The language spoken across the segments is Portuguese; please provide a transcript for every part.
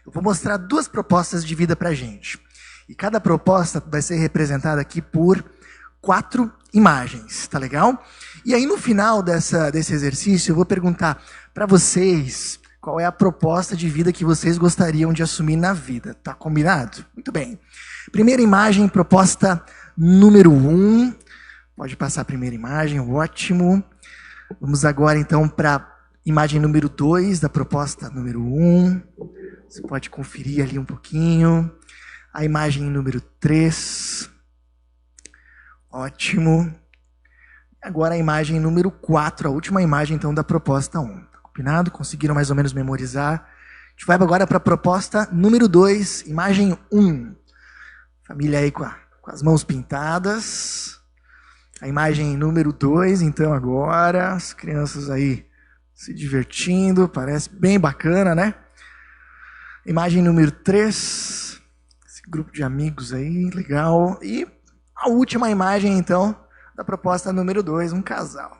Eu vou mostrar duas propostas de vida pra gente. E cada proposta vai ser representada aqui por 4 imagens, tá legal? E aí no final desse exercício eu vou perguntar para vocês qual é a proposta de vida que vocês gostariam de assumir na vida, tá combinado? Muito bem. Primeira imagem, proposta número 1. Pode passar a primeira imagem, ótimo. Vamos agora então para imagem número 2 da proposta número 1. Você pode conferir ali um pouquinho. A imagem número 3. Ótimo. Agora a imagem número 4, a última imagem então da proposta 1. Tá combinado? Conseguiram mais ou menos memorizar? A gente vai agora para a proposta número 2, imagem 1. Família aí com as mãos pintadas. A imagem número 2, então agora, as crianças aí se divertindo, parece bem bacana, né? Imagem número 3, esse grupo de amigos aí, legal. E a última imagem, então, da proposta número 2, um casal.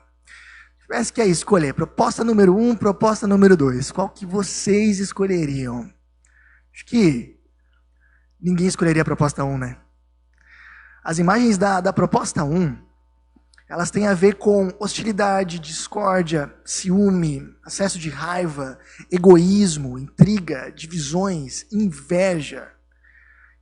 Se tivesse que escolher proposta número 1, proposta número 2, qual que vocês escolheriam? Acho que ninguém escolheria a proposta 1, né? As imagens da proposta 1, elas têm a ver com hostilidade, discórdia, ciúme, acesso de raiva, egoísmo, intriga, divisões, inveja.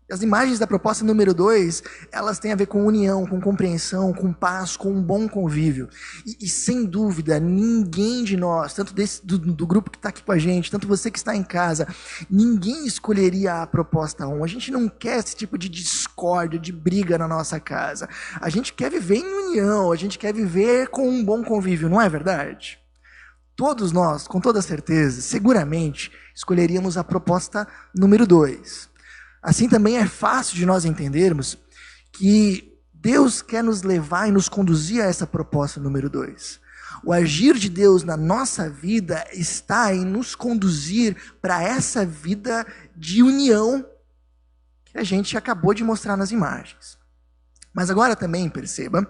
As imagens da proposta número 2, elas têm a ver com união, com compreensão, com paz, com um bom convívio. E sem dúvida, ninguém de nós, tanto do grupo que está aqui com a gente, tanto você que está em casa, ninguém escolheria a proposta 1. A gente não quer esse tipo de discórdia, de briga na nossa casa. A gente quer viver em união, a gente quer viver com um bom convívio, não é verdade? Todos nós, com toda certeza, seguramente, escolheríamos a proposta número 2. Assim também é fácil de nós entendermos que Deus quer nos levar e nos conduzir a essa proposta número 2. O agir de Deus na nossa vida está em nos conduzir para essa vida de união que a gente acabou de mostrar nas imagens. Mas agora também perceba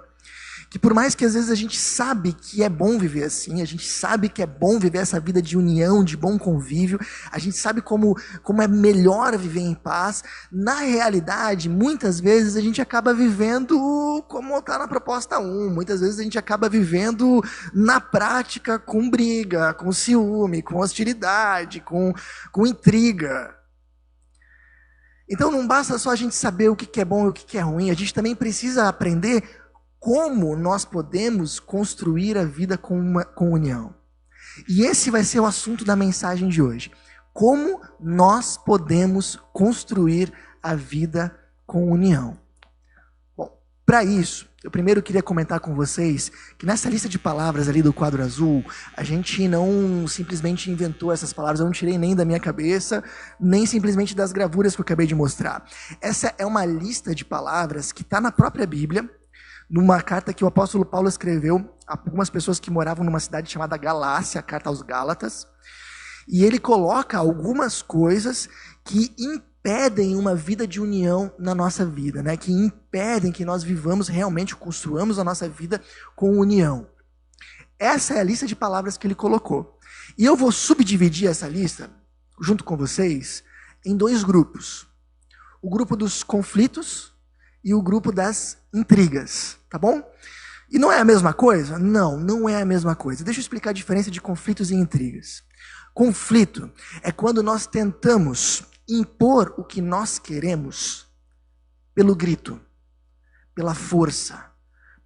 que por mais que às vezes a gente sabe que é bom viver assim, a gente sabe que é bom viver essa vida de união, de bom convívio, a gente sabe como é melhor viver em paz, na realidade, muitas vezes a gente acaba vivendo como está na proposta 1, muitas vezes a gente acaba vivendo na prática com briga, com ciúme, com hostilidade, com intriga. Então não basta só a gente saber o que é bom e o que é ruim, a gente também precisa aprender como nós podemos construir a vida com união. E esse vai ser o assunto da mensagem de hoje. Como nós podemos construir a vida com união. Bom, para isso, eu primeiro queria comentar com vocês que nessa lista de palavras ali do quadro azul, a gente não simplesmente inventou essas palavras, eu não tirei nem da minha cabeça, nem simplesmente das gravuras que eu acabei de mostrar. Essa é uma lista de palavras que está na própria Bíblia, numa carta que o apóstolo Paulo escreveu a algumas pessoas que moravam numa cidade chamada Galácia, a carta aos Gálatas, e ele coloca algumas coisas que impedem uma vida de união na nossa vida, né? Que impedem que nós vivamos realmente, construamos a nossa vida com união. Essa é a lista de palavras que ele colocou. E eu vou subdividir essa lista, junto com vocês, em 2 grupos. O grupo dos conflitos e o grupo das intrigas, tá bom? E não é a mesma coisa? Não, não é a mesma coisa. Deixa eu explicar a diferença de conflitos e intrigas. Conflito é quando nós tentamos impor o que nós queremos pelo grito, pela força,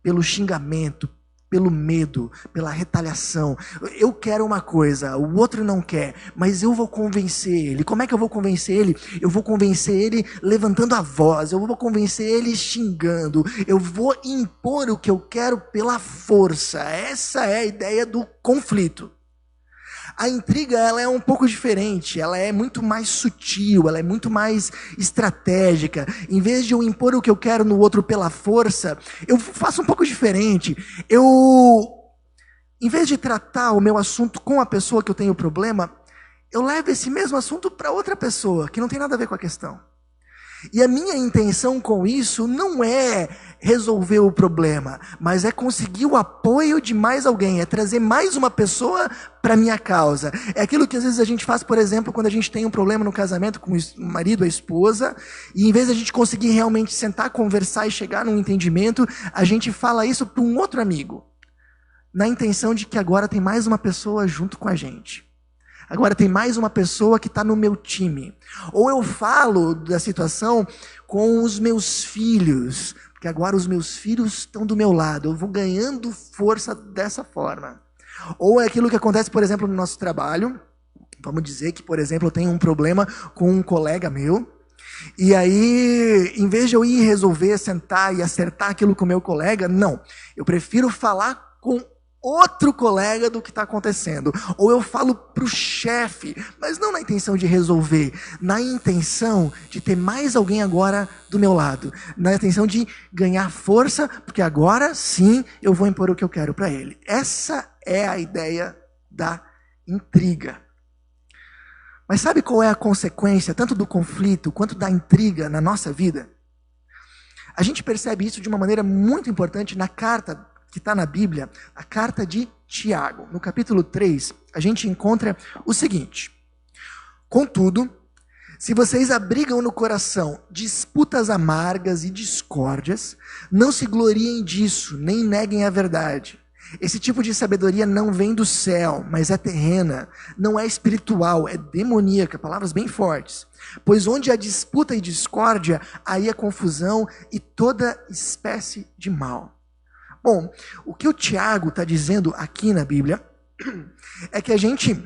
pelo xingamento, pelo medo, pela retaliação. Eu quero uma coisa, o outro não quer, mas eu vou convencer ele. Como é que eu vou convencer ele? Eu vou convencer ele levantando a voz, eu vou convencer ele xingando, eu vou impor o que eu quero pela força. Essa é a ideia do conflito. A intriga, ela é um pouco diferente, ela é muito mais sutil, ela é muito mais estratégica. Em vez de eu impor o que eu quero no outro pela força, eu faço um pouco diferente. Em vez de tratar o meu assunto com a pessoa que eu tenho problema, eu levo esse mesmo assunto para outra pessoa, que não tem nada a ver com a questão. E a minha intenção com isso não é resolver o problema, mas é conseguir o apoio de mais alguém, é trazer mais uma pessoa para minha causa. É aquilo que às vezes a gente faz, por exemplo, quando a gente tem um problema no casamento com o marido, a esposa, e em vez de a gente conseguir realmente sentar, conversar e chegar num entendimento, a gente fala isso para um outro amigo, na intenção de que agora tem mais uma pessoa junto com a gente. Agora tem mais uma pessoa que está no meu time. Ou eu falo da situação com os meus filhos, porque agora os meus filhos estão do meu lado. Eu vou ganhando força dessa forma. Ou é aquilo que acontece, por exemplo, no nosso trabalho. Vamos dizer que, por exemplo, eu tenho um problema com um colega meu. E aí, em vez de eu ir resolver, sentar e acertar aquilo com o meu colega, não. Eu prefiro falar com outro colega do que está acontecendo. Ou eu falo para o chefe, mas não na intenção de resolver, na intenção de ter mais alguém agora do meu lado, na intenção de ganhar força, porque agora sim eu vou impor o que eu quero para ele. Essa é a ideia da intriga. Mas sabe qual é a consequência, tanto do conflito quanto da intriga na nossa vida? A gente percebe isso de uma maneira muito importante na carta que está na Bíblia, a carta de Tiago. No capítulo 3, a gente encontra o seguinte: contudo, se vocês abrigam no coração disputas amargas e discórdias, não se gloriem disso, nem neguem a verdade. Esse tipo de sabedoria não vem do céu, mas é terrena, não é espiritual, é demoníaca, palavras bem fortes. Pois onde há disputa e discórdia, aí há confusão e toda espécie de mal. Bom, o que o Tiago está dizendo aqui na Bíblia é que a gente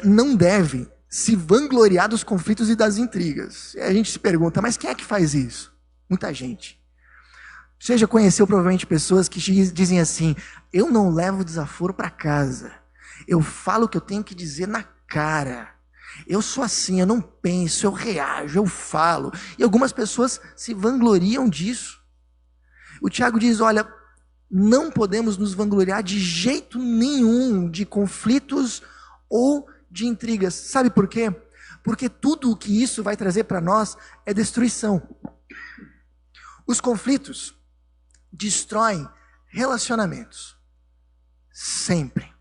não deve se vangloriar dos conflitos e das intrigas. E a gente se pergunta, mas quem é que faz isso? Muita gente. Você já conheceu provavelmente pessoas que dizem assim: eu não levo desaforo para casa, eu falo o que eu tenho que dizer na cara, eu sou assim, eu não penso, eu reajo, eu falo. E algumas pessoas se vangloriam disso. O Tiago diz, olha, não podemos nos vangloriar de jeito nenhum de conflitos ou de intrigas. Sabe por quê? Porque tudo o que isso vai trazer para nós é destruição. Os conflitos destroem relacionamentos. Sempre.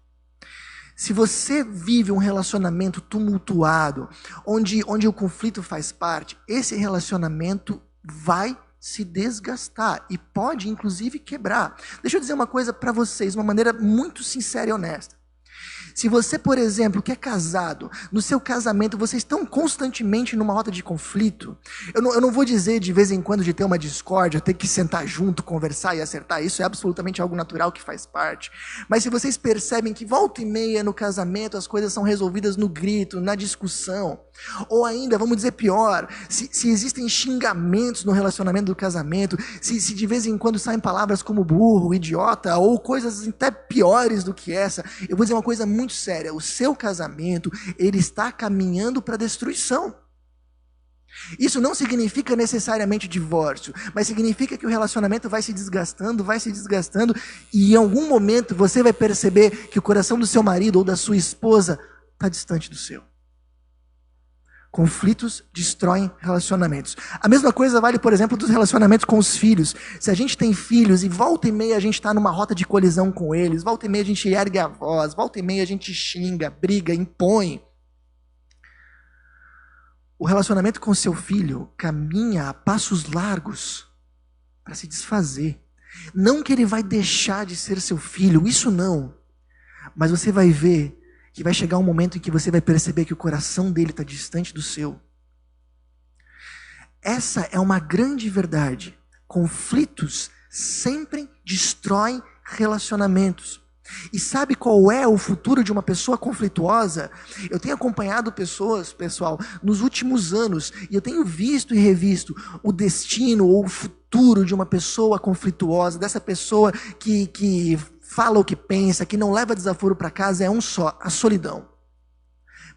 Se você vive um relacionamento tumultuado, onde o conflito faz parte, esse relacionamento vai se desgastar e pode, inclusive, quebrar. Deixa eu dizer uma coisa para vocês, de uma maneira muito sincera e honesta. Se você, por exemplo, que é casado, no seu casamento vocês estão constantemente numa rota de conflito, eu não vou dizer de vez em quando de ter uma discórdia, ter que sentar junto, conversar e acertar, isso é absolutamente algo natural que faz parte. Mas se vocês percebem que volta e meia no casamento as coisas são resolvidas no grito, na discussão, ou ainda, vamos dizer pior, se existem xingamentos no relacionamento do casamento, se de vez em quando saem palavras como burro, idiota, ou coisas até piores do que essa, eu vou dizer uma coisa muito séria: o seu casamento, ele está caminhando para a destruição. Isso não significa necessariamente divórcio, mas significa que o relacionamento vai se desgastando, e em algum momento você vai perceber que o coração do seu marido ou da sua esposa está distante do seu. Conflitos destroem relacionamentos. A mesma coisa vale, por exemplo, dos relacionamentos com os filhos. Se a gente tem filhos e volta e meia a gente está numa rota de colisão com eles, volta e meia a gente ergue a voz, volta e meia a gente xinga, briga, impõe. O relacionamento com seu filho caminha a passos largos para se desfazer. Não que ele vai deixar de ser seu filho, isso não. Mas você vai ver que vai chegar um momento em que você vai perceber que o coração dele está distante do seu. Essa é uma grande verdade. Conflitos sempre destroem relacionamentos. E sabe qual é o futuro de uma pessoa conflituosa? Eu tenho acompanhado pessoas, pessoal, nos últimos anos, e eu tenho visto e revisto o destino ou o futuro de uma pessoa conflituosa, dessa pessoa que fala o que pensa, que não leva desaforo para casa, é um só: a solidão.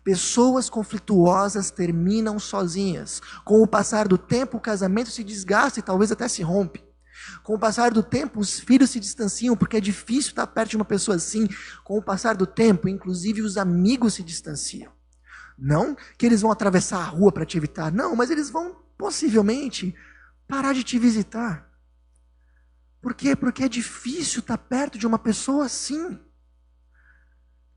Pessoas conflituosas terminam sozinhas. Com o passar do tempo, o casamento se desgasta e talvez até se rompe. Com o passar do tempo, os filhos se distanciam, porque é difícil estar perto de uma pessoa assim. Com o passar do tempo, inclusive os amigos se distanciam. Não que eles vão atravessar a rua para te evitar, não, mas eles vão possivelmente parar de te visitar. Por quê? Porque é difícil estar perto de uma pessoa assim.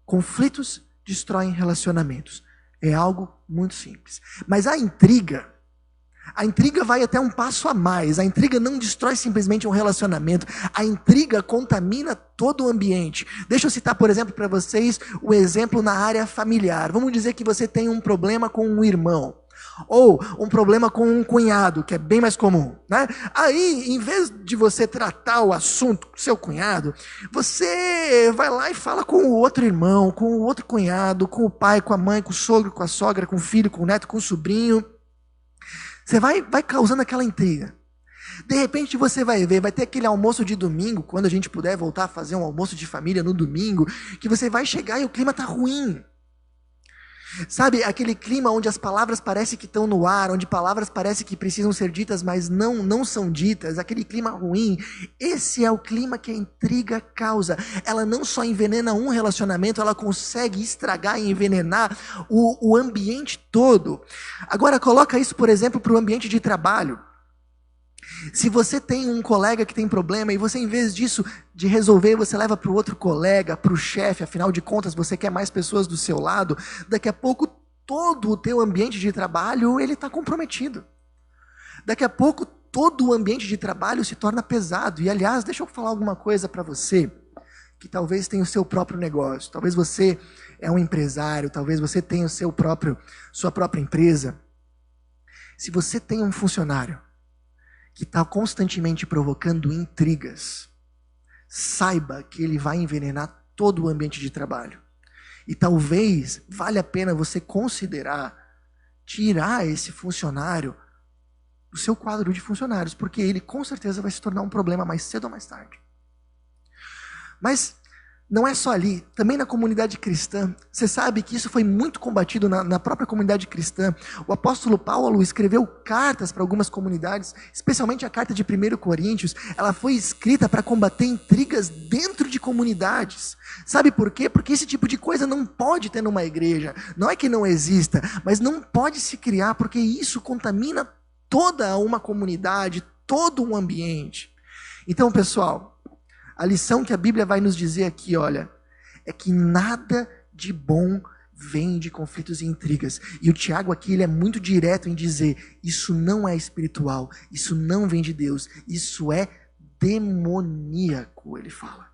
Conflitos destroem relacionamentos. É algo muito simples. Mas a intriga vai até um passo a mais. A intriga não destrói simplesmente um relacionamento. A intriga contamina todo o ambiente. Deixa eu citar, por exemplo, para vocês o exemplo na área familiar. Vamos dizer que você tem um problema com um irmão. Ou um problema com um cunhado, que é bem mais comum, né? Aí, em vez de você tratar o assunto com seu cunhado, você vai lá e fala com o outro irmão, com o outro cunhado, com o pai, com a mãe, com o sogro, com a sogra, com o filho, com o neto, com o sobrinho. Você vai causando aquela intriga. De repente você vai ver, vai ter aquele almoço de domingo, quando a gente puder voltar a fazer um almoço de família no domingo, que você vai chegar e o clima está ruim. Sabe, aquele clima onde as palavras parecem que estão no ar, onde palavras parecem que precisam ser ditas, mas não são ditas, aquele clima ruim. Esse é o clima que a intriga causa. Ela não só envenena um relacionamento, ela consegue estragar e envenenar o ambiente todo. Agora coloca isso, por exemplo, para o ambiente de trabalho. Se você tem um colega que tem problema e você, em vez disso, de resolver, você leva para o outro colega, para o chefe, afinal de contas, você quer mais pessoas do seu lado, daqui a pouco todo o teu ambiente de trabalho, ele está comprometido. Daqui a pouco todo o ambiente de trabalho se torna pesado. E, aliás, deixa eu falar alguma coisa para você, que talvez tenha o seu próprio negócio, talvez você é um empresário, talvez você tenha sua própria empresa. Se você tem um funcionário que está constantemente provocando intrigas, saiba que ele vai envenenar todo o ambiente de trabalho. E talvez valha a pena você considerar tirar esse funcionário do seu quadro de funcionários, porque ele com certeza vai se tornar um problema mais cedo ou mais tarde. Mas não é só ali, também na comunidade cristã. Você sabe que isso foi muito combatido na própria comunidade cristã. O apóstolo Paulo escreveu cartas para algumas comunidades, especialmente a carta de 1 Coríntios. Ela foi escrita para combater intrigas dentro de comunidades. Sabe por quê? Porque esse tipo de coisa não pode ter numa igreja. Não é que não exista, mas não pode se criar, porque isso contamina toda uma comunidade, todo um ambiente. Então, pessoal, a lição que a Bíblia vai nos dizer aqui, olha, é que nada de bom vem de conflitos e intrigas. E o Tiago aqui, ele é muito direto em dizer, isso não é espiritual, isso não vem de Deus, isso é demoníaco, ele fala.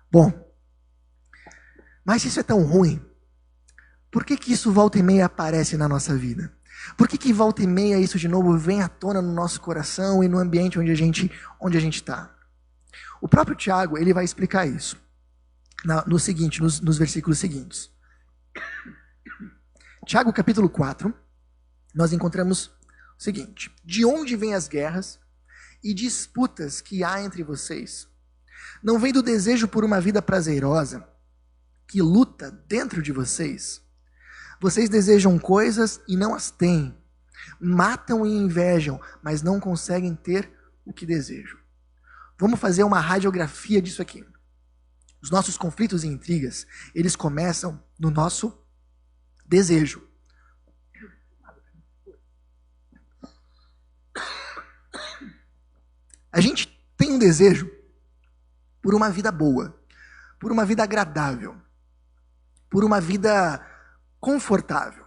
Bom, mas se isso é tão ruim, por que isso volta e meia aparece na nossa vida? Por que volta e meia isso de novo vem à tona no nosso coração e no ambiente onde a gente está? O próprio Tiago, ele vai explicar isso nos versículos seguintes. Tiago capítulo 4, nós encontramos o seguinte: de onde vêm as guerras e disputas que há entre vocês? Não vem do desejo por uma vida prazerosa que luta dentro de vocês? Vocês desejam coisas e não as têm, matam e invejam, mas não conseguem ter o que desejam. Vamos fazer uma radiografia disso aqui. Os nossos conflitos e intrigas, eles começam no nosso desejo. A gente tem um desejo por uma vida boa, por uma vida agradável, por uma vida confortável.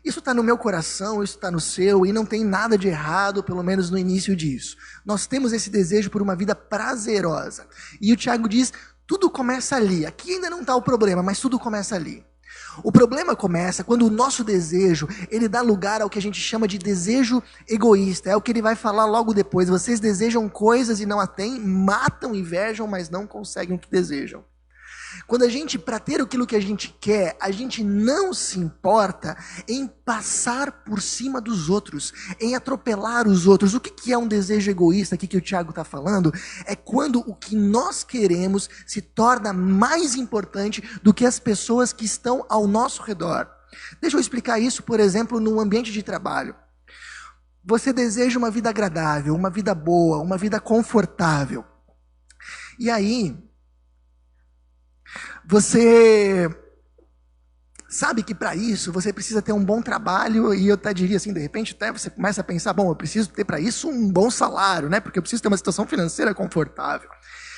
Isso está no meu coração, isso está no seu, e não tem nada de errado, pelo menos no início disso. Nós temos esse desejo por uma vida prazerosa. E o Tiago diz, tudo começa ali. Aqui ainda não está o problema, mas tudo começa ali. O problema começa quando o nosso desejo, ele dá lugar ao que a gente chama de desejo egoísta. É o que ele vai falar logo depois. Vocês desejam coisas e não a têm, matam, invejam, mas não conseguem o que desejam. Quando a gente, para ter aquilo que a gente quer, a gente não se importa em passar por cima dos outros, em atropelar os outros. O que é um desejo egoísta aqui que o Tiago está falando? É quando o que nós queremos se torna mais importante do que as pessoas que estão ao nosso redor. Deixa eu explicar isso, por exemplo, num ambiente de trabalho. Você deseja uma vida agradável, uma vida boa, uma vida confortável. E aí, você sabe que para isso você precisa ter um bom trabalho, e eu até diria assim, de repente até você começa a pensar, bom, eu preciso ter para isso um bom salário, né? Porque eu preciso ter uma situação financeira confortável.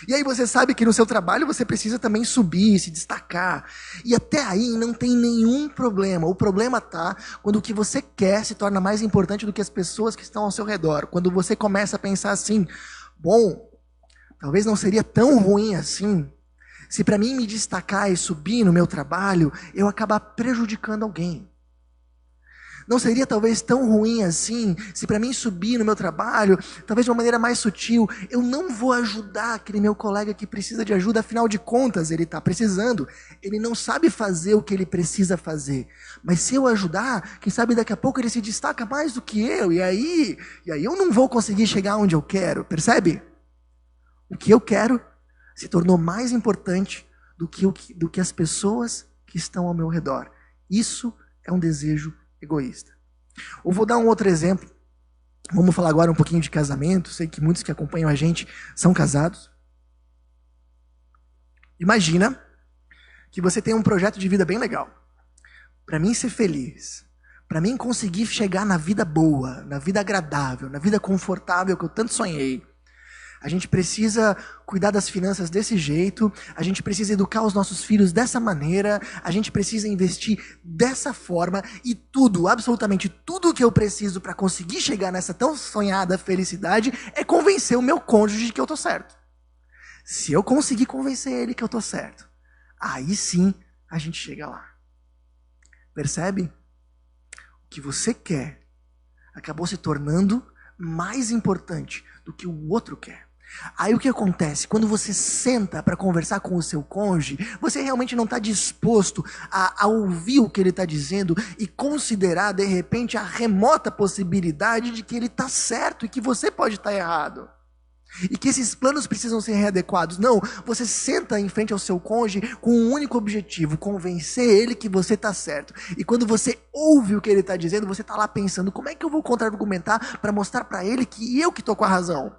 E aí você sabe que no seu trabalho você precisa também subir, se destacar. E até aí não tem nenhum problema. O problema está quando o que você quer se torna mais importante do que as pessoas que estão ao seu redor. Quando você começa a pensar assim, bom, talvez não seria tão ruim assim se para mim me destacar e subir no meu trabalho, eu acabar prejudicando alguém. Não seria talvez tão ruim assim, se para mim subir no meu trabalho, talvez de uma maneira mais sutil, eu não vou ajudar aquele meu colega que precisa de ajuda, afinal de contas ele está precisando, ele não sabe fazer o que ele precisa fazer. Mas se eu ajudar, quem sabe daqui a pouco ele se destaca mais do que eu, e aí eu não vou conseguir chegar onde eu quero, percebe? O que eu quero se tornou mais importante do que as pessoas que estão ao meu redor. Isso é um desejo egoísta. Eu vou dar um outro exemplo. Vamos falar agora um pouquinho de casamento. Sei que muitos que acompanham a gente são casados. Imagina que você tem um projeto de vida bem legal. Para mim ser feliz, para mim conseguir chegar na vida boa, na vida agradável, na vida confortável que eu tanto sonhei. A gente precisa cuidar das finanças desse jeito, a gente precisa educar os nossos filhos dessa maneira, a gente precisa investir dessa forma, e tudo, absolutamente tudo que eu preciso para conseguir chegar nessa tão sonhada felicidade é convencer o meu cônjuge de que eu estou certo. Se eu conseguir convencer ele que eu estou certo, aí sim a gente chega lá. Percebe? O que você quer acabou se tornando mais importante do que o outro quer. Aí o que acontece? Quando você senta para conversar com o seu cônjuge, você realmente não está disposto a ouvir o que ele está dizendo e considerar, de repente, a remota possibilidade de que ele está certo e que você pode estar errado. E que esses planos precisam ser readequados. Não, você senta em frente ao seu cônjuge com um único objetivo, convencer ele que você está certo. E quando você ouve o que ele está dizendo, você está lá pensando, como é que eu vou contra-argumentar para mostrar para ele que eu que estou com a razão?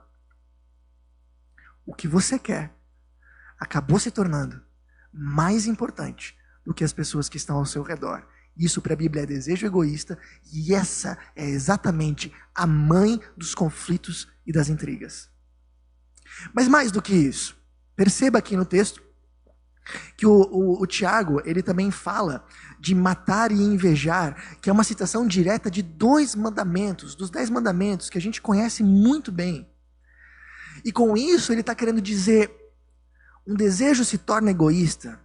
O que você quer acabou se tornando mais importante do que as pessoas que estão ao seu redor. Isso para a Bíblia é desejo egoísta, e essa é exatamente a mãe dos conflitos e das intrigas. Mas mais do que isso, perceba aqui no texto que o Tiago, ele também fala de matar e invejar, que é uma citação direta de 2 mandamentos, dos 10 mandamentos que a gente conhece muito bem. E com isso ele está querendo dizer, um desejo se torna egoísta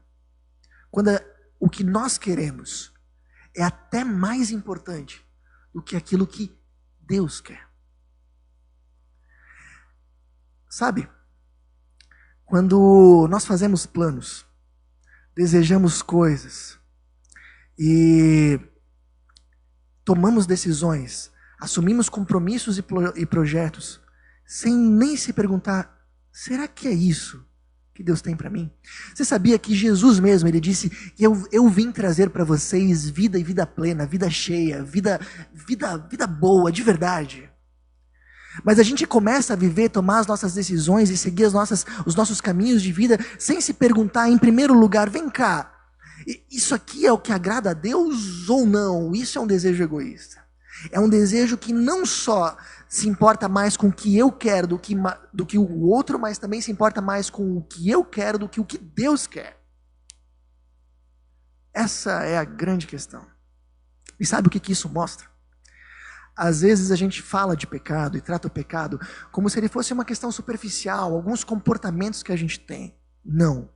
quando o que nós queremos é até mais importante do que aquilo que Deus quer. Sabe, quando nós fazemos planos, desejamos coisas e tomamos decisões, assumimos compromissos e projetos, sem nem se perguntar, será que é isso que Deus tem para mim? Você sabia que Jesus mesmo, ele disse, eu vim trazer para vocês vida e vida plena, vida cheia, vida boa, de verdade. Mas a gente começa a viver, tomar as nossas decisões e seguir os nossos caminhos de vida sem se perguntar, em primeiro lugar, vem cá, isso aqui é o que agrada a Deus ou não? Isso é um desejo egoísta. É um desejo que não só se importa mais com o que eu quero do que o outro, mas também se importa mais com o que eu quero do que o que Deus quer. Essa é a grande questão. E sabe o que isso mostra? Às vezes a gente fala de pecado e trata o pecado como se ele fosse uma questão superficial, alguns comportamentos que a gente tem. Não.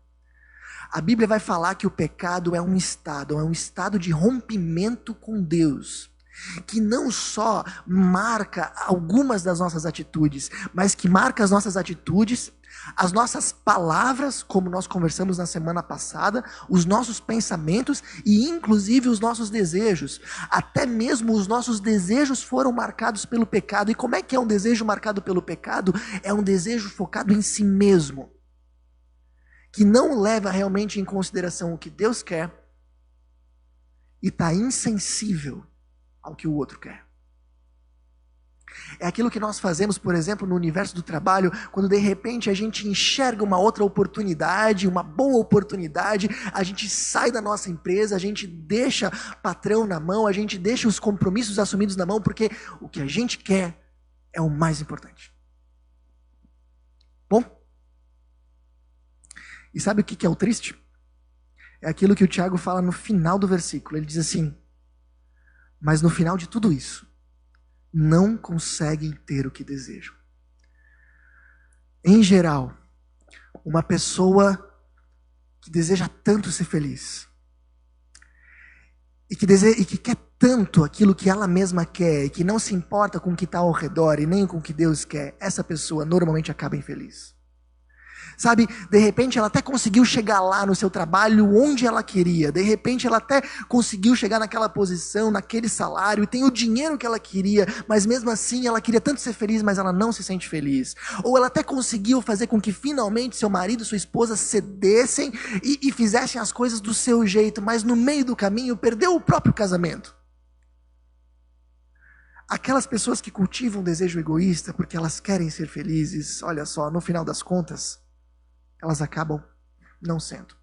A Bíblia vai falar que o pecado é um estado de rompimento com Deus, que não só marca algumas das nossas atitudes, mas que marca as nossas atitudes, as nossas palavras, como nós conversamos na semana passada, os nossos pensamentos e inclusive os nossos desejos. Até mesmo os nossos desejos foram marcados pelo pecado. E como é que é um desejo marcado pelo pecado? É um desejo focado em si mesmo, que não leva realmente em consideração o que Deus quer e está insensível ao que o outro quer. É aquilo que nós fazemos, por exemplo, no universo do trabalho, quando de repente a gente enxerga uma outra oportunidade, uma boa oportunidade, a gente sai da nossa empresa, a gente deixa patrão na mão, a gente deixa os compromissos assumidos na mão, porque o que a gente quer é o mais importante. Bom? E sabe o que é o triste? É aquilo que o Tiago fala no final do versículo. Ele diz assim: mas no final de tudo isso, não conseguem ter o que desejam. Em geral, uma pessoa que deseja tanto ser feliz e que quer tanto aquilo que ela mesma quer e que não se importa com o que está ao redor e nem com o que Deus quer, essa pessoa normalmente acaba infeliz. Sabe, de repente ela até conseguiu chegar lá no seu trabalho onde ela queria. De repente ela até conseguiu chegar naquela posição, naquele salário, e tem o dinheiro que ela queria, mas mesmo assim ela queria tanto ser feliz, mas ela não se sente feliz. Ou ela até conseguiu fazer com que finalmente seu marido e sua esposa cedessem e fizessem as coisas do seu jeito, mas no meio do caminho perdeu o próprio casamento. Aquelas pessoas que cultivam um desejo egoísta porque elas querem ser felizes, olha só, no final das contas, elas acabam não sendo.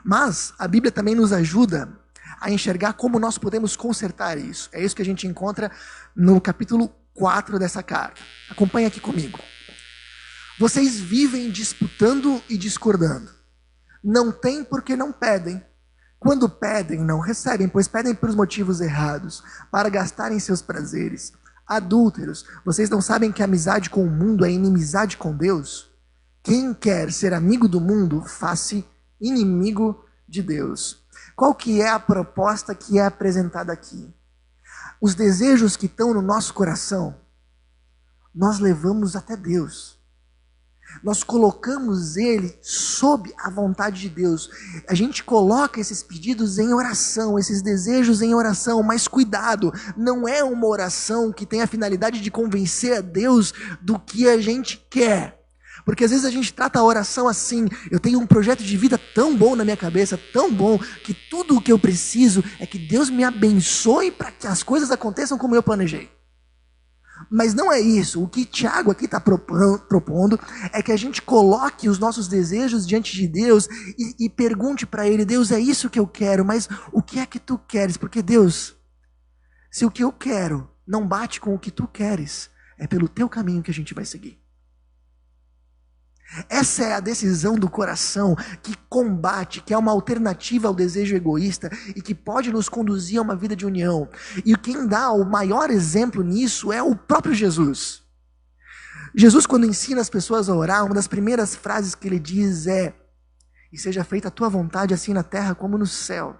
Mas a Bíblia também nos ajuda a enxergar como nós podemos consertar isso. É isso que a gente encontra no capítulo 4 dessa carta. Acompanha aqui comigo. Vocês vivem disputando e discordando. Não têm porque não pedem. Quando pedem, não recebem, pois pedem por motivos errados, para gastarem seus prazeres. Adúlteros, vocês não sabem que a amizade com o mundo é inimizade com Deus? Quem quer ser amigo do mundo, faça inimigo de Deus. Qual que é a proposta que é apresentada aqui? Os desejos que estão no nosso coração, nós levamos até Deus. Nós colocamos ele sob a vontade de Deus. A gente coloca esses pedidos em oração, esses desejos em oração, mas cuidado, não é uma oração que tem a finalidade de convencer a Deus do que a gente quer. Porque às vezes a gente trata a oração assim: eu tenho um projeto de vida tão bom na minha cabeça, tão bom, que tudo o que eu preciso é que Deus me abençoe para que as coisas aconteçam como eu planejei. Mas não é isso. O que Tiago aqui está propondo é que a gente coloque os nossos desejos diante de Deus e pergunte para Ele: Deus, é isso que eu quero, mas o que é que Tu queres? Porque Deus, se o que eu quero não bate com o que Tu queres, é pelo Teu caminho que a gente vai seguir. Essa é a decisão do coração que combate, que é uma alternativa ao desejo egoísta e que pode nos conduzir a uma vida de união. E quem dá o maior exemplo nisso é o próprio Jesus. Jesus, quando ensina as pessoas a orar, uma das primeiras frases que ele diz é: e seja feita a tua vontade assim na terra como no céu.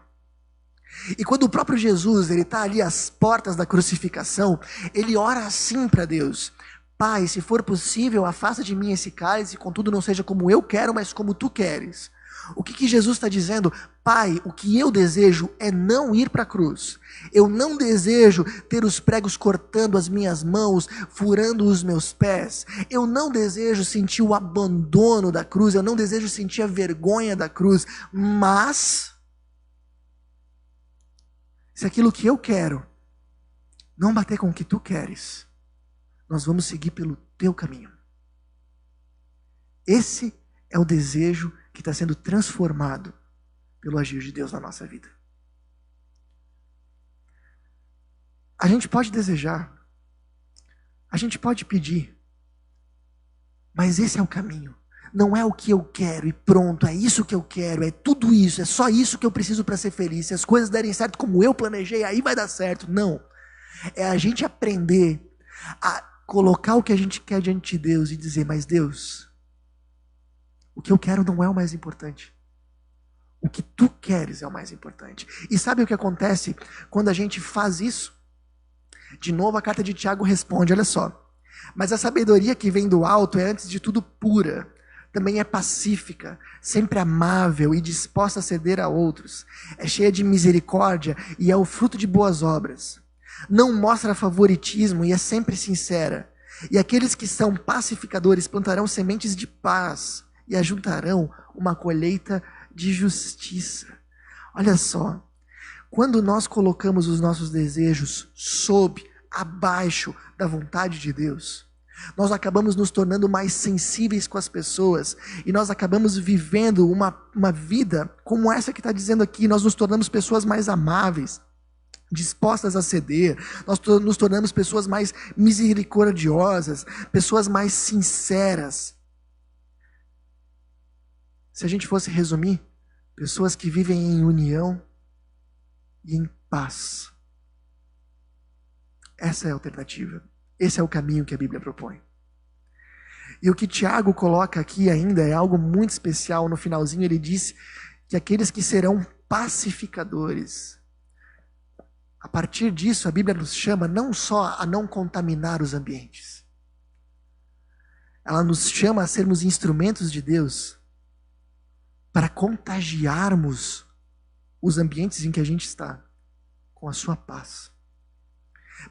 E quando o próprio Jesus está ali às portas da crucificação, ele ora assim para Deus: Pai, se for possível, afasta de mim esse cálice, contudo não seja como eu quero, mas como Tu queres. O que Jesus está dizendo? Pai, o que eu desejo é não ir para a cruz. Eu não desejo ter os pregos cortando as minhas mãos, furando os meus pés. Eu não desejo sentir o abandono da cruz, eu não desejo sentir a vergonha da cruz. Mas, se aquilo que eu quero não bater com o que Tu queres, nós vamos seguir pelo Teu caminho. Esse é o desejo que está sendo transformado pelo agir de Deus na nossa vida. A gente pode desejar, a gente pode pedir, mas esse é o caminho. Não é o que eu quero e pronto, é isso que eu quero, é tudo isso, é só isso que eu preciso para ser feliz. Se as coisas derem certo como eu planejei, aí vai dar certo. Não. É a gente aprender a colocar o que a gente quer diante de Deus e dizer: mas Deus, o que eu quero não é o mais importante. O que Tu queres é o mais importante. E sabe o que acontece quando a gente faz isso? De novo a carta de Tiago responde, olha só: mas a sabedoria que vem do alto é antes de tudo pura, também é pacífica, sempre amável e disposta a ceder a outros, é cheia de misericórdia e é o fruto de boas obras. Não mostra favoritismo e é sempre sincera. E aqueles que são pacificadores plantarão sementes de paz e ajuntarão uma colheita de justiça. Olha só, quando nós colocamos os nossos desejos sob abaixo da vontade de Deus, nós acabamos nos tornando mais sensíveis com as pessoas e nós acabamos vivendo uma vida como essa que está dizendo aqui. Nós nos tornamos pessoas mais amáveis, dispostas a ceder, nós nos tornamos pessoas mais misericordiosas, pessoas mais sinceras. Se a gente fosse resumir, pessoas que vivem em união e em paz. Essa é a alternativa. Esse é o caminho que a Bíblia propõe. E o que Tiago coloca aqui ainda é algo muito especial. No finalzinho ele diz que aqueles que serão pacificadores. A partir disso, a Bíblia nos chama não só a não contaminar os ambientes. Ela nos chama a sermos instrumentos de Deus para contagiarmos os ambientes em que a gente está com a sua paz.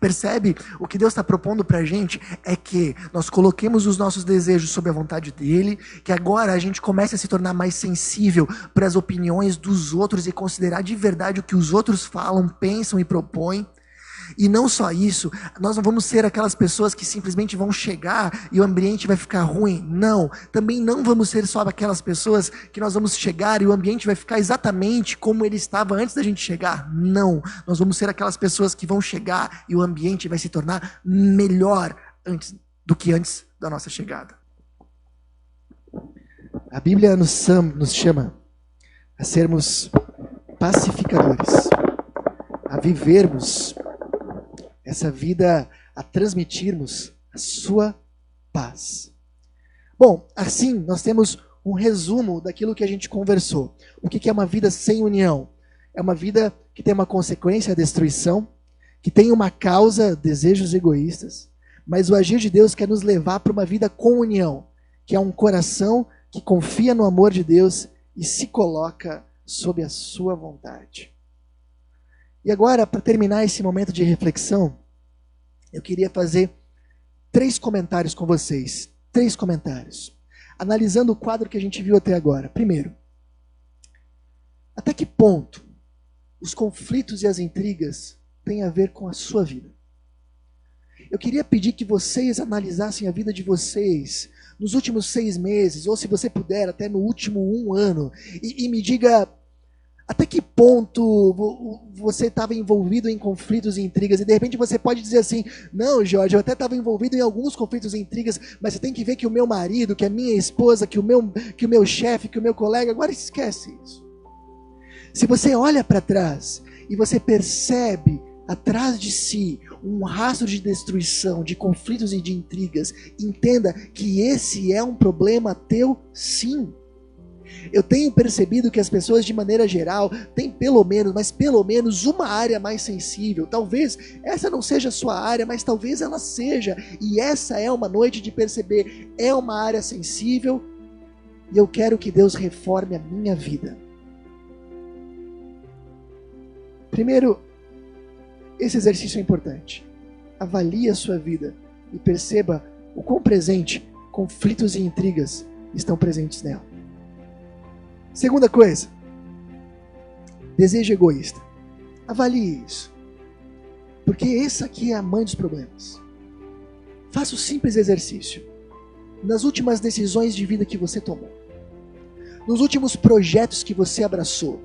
Percebe? O que Deus está propondo para a gente é que nós coloquemos os nossos desejos sob a vontade dEle, que agora a gente comece a se tornar mais sensível para as opiniões dos outros e considerar de verdade o que os outros falam, pensam e propõem. E não só isso, nós não vamos ser aquelas pessoas que simplesmente vão chegar e o ambiente vai ficar ruim. Não, também não vamos ser só aquelas pessoas que nós vamos chegar e o ambiente vai ficar exatamente como ele estava antes da gente chegar. Não, nós vamos ser aquelas pessoas que vão chegar e o ambiente vai se tornar melhor do que antes da nossa chegada. A Bíblia nos chama a sermos pacificadores, a vivermos essa vida, a transmitirmos a sua paz. Bom, assim nós temos um resumo daquilo que a gente conversou. O que é uma vida sem união? É uma vida que tem uma consequência, a destruição, que tem uma causa, desejos egoístas, mas o agir de Deus quer nos levar para uma vida com união, que é um coração que confia no amor de Deus e se coloca sob a sua vontade. E agora, para terminar esse momento de reflexão, eu queria fazer 3 comentários com vocês. 3 comentários. Analisando o quadro que a gente viu até agora. Primeiro, até que ponto os conflitos e as intrigas têm a ver com a sua vida? Eu queria pedir que vocês analisassem a vida de vocês nos últimos 6 meses, ou se você puder, até no último 1 ano, e me diga até que ponto você estava envolvido em conflitos e intrigas. E de repente você pode dizer assim: não, Jorge, eu até estava envolvido em alguns conflitos e intrigas, mas você tem que ver que o meu marido, que a minha esposa, que o meu chefe, que o meu colega, agora esquece isso. Se você olha para trás e você percebe atrás de si um rastro de destruição, de conflitos e de intrigas, entenda que esse é um problema teu, sim. Eu tenho percebido que as pessoas, de maneira geral, têm pelo menos uma área mais sensível. Talvez essa não seja a sua área, mas talvez ela seja. E essa é uma noite de perceber, é uma área sensível, e eu quero que Deus reforme a minha vida. Primeiro, esse exercício é importante. Avalie a sua vida e perceba o quão presente conflitos e intrigas estão presentes nela. Segunda coisa, desejo egoísta. Avalie isso. Porque essa aqui é a mãe dos problemas. Faça o simples exercício. Nas últimas decisões de vida que você tomou, nos últimos projetos que você abraçou,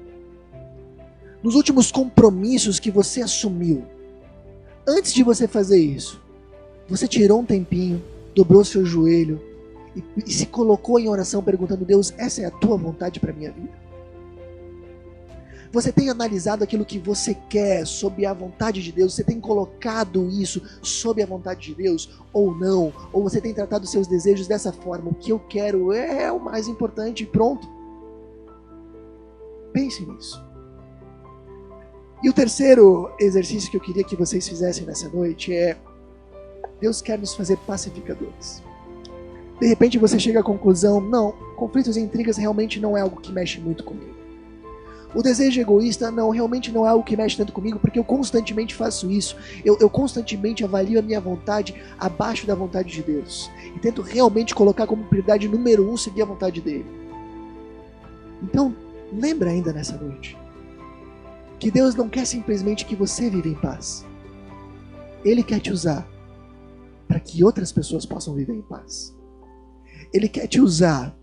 nos últimos compromissos que você assumiu, antes de você fazer isso, você tirou um tempinho, dobrou seu joelho, e se colocou em oração perguntando: Deus, essa é a tua vontade para a minha vida? Você tem analisado aquilo que você quer sob a vontade de Deus? Você tem colocado isso sob a vontade de Deus ou não? Ou você tem tratado seus desejos dessa forma? O que eu quero é o mais importante e pronto. Pense nisso. E o terceiro exercício que eu queria que vocês fizessem nessa noite é: Deus quer nos fazer pacificadores. De repente você chega à conclusão: não, conflitos e intrigas realmente não é algo que mexe muito comigo. O desejo egoísta, não, realmente não é algo que mexe tanto comigo, porque eu constantemente faço isso. Eu constantemente avalio a minha vontade abaixo da vontade de Deus. E tento realmente colocar como prioridade número 1 seguir a vontade dele. Então, lembra ainda nessa noite que Deus não quer simplesmente que você viva em paz. Ele quer te usar para que outras pessoas possam viver em paz. Ele quer te usar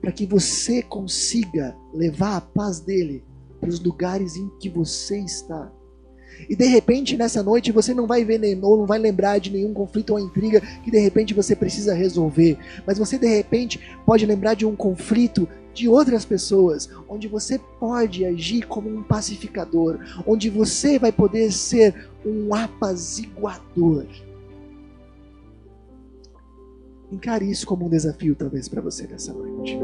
para que você consiga levar a paz dele para os lugares em que você está. E de repente nessa noite você não vai ver ou não vai lembrar de nenhum conflito ou intriga que de repente você precisa resolver. Mas você de repente pode lembrar de um conflito de outras pessoas, onde você pode agir como um pacificador, onde você vai poder ser um apaziguador. Encare isso como um desafio talvez para você nessa noite.